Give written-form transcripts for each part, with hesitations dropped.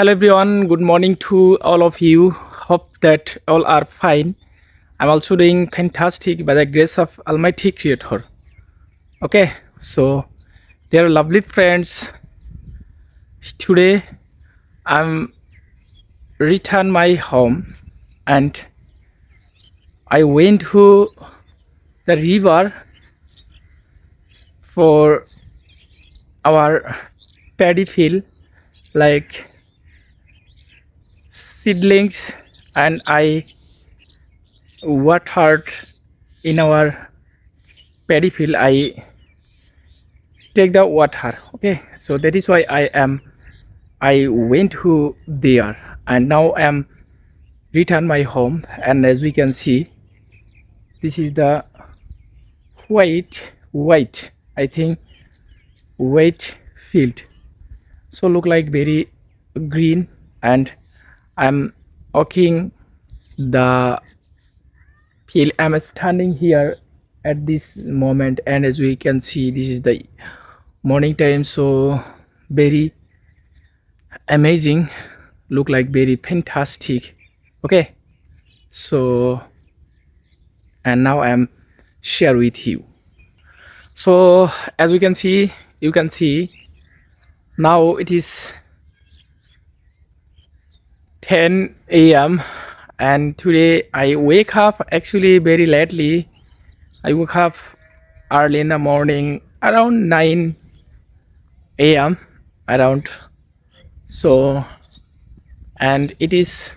Hello everyone, good morning to all of you. Hope that all are fine. I'm also doing fantastic by the grace of Almighty Creator. Okay, so dear lovely friends, today I'm return my home and I went to the river for our paddy field like seedlings, and I watered in our paddy field. I take the water. Okay, so that is why I went to there, and now I am return my home. And as we can see, this is the white I think white field, so look like very green. And I'm walking the field. I'm standing here at this moment, and as we can see, this is the morning time, so very amazing, look like very fantastic. Okay, so and now I'm share with you. So as we can see, you can see now it is 10 a.m. and today I wake up actually very lately. I woke up early in the morning around 9 a.m. around. So and it is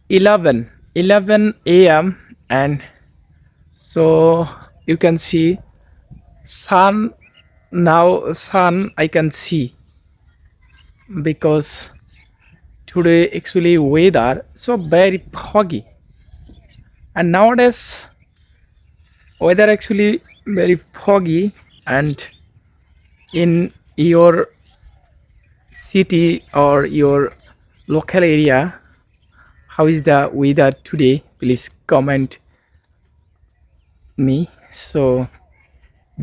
11 a.m. and so you can see sun. Now sun I can see because today actually weather so very foggy, and nowadays weather actually very foggy. And in your city or your local area, how is the weather today? Please comment me. So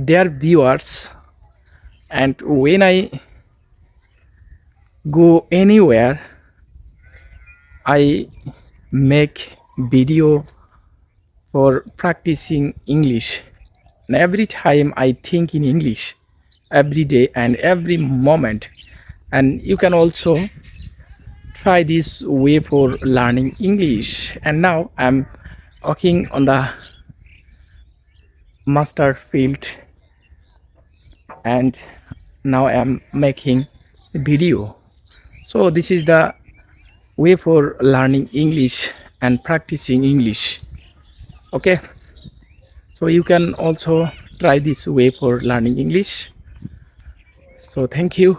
dear viewers, and when I go anywhere, I make video for practicing English, and every time I think in English every day and every moment. And you can also try this way for learning English. And now I'm walking on the master field, and now I'm making a video. So this is the way for learning English and practicing English. Okay, so you can also try this way for learning English. So thank you.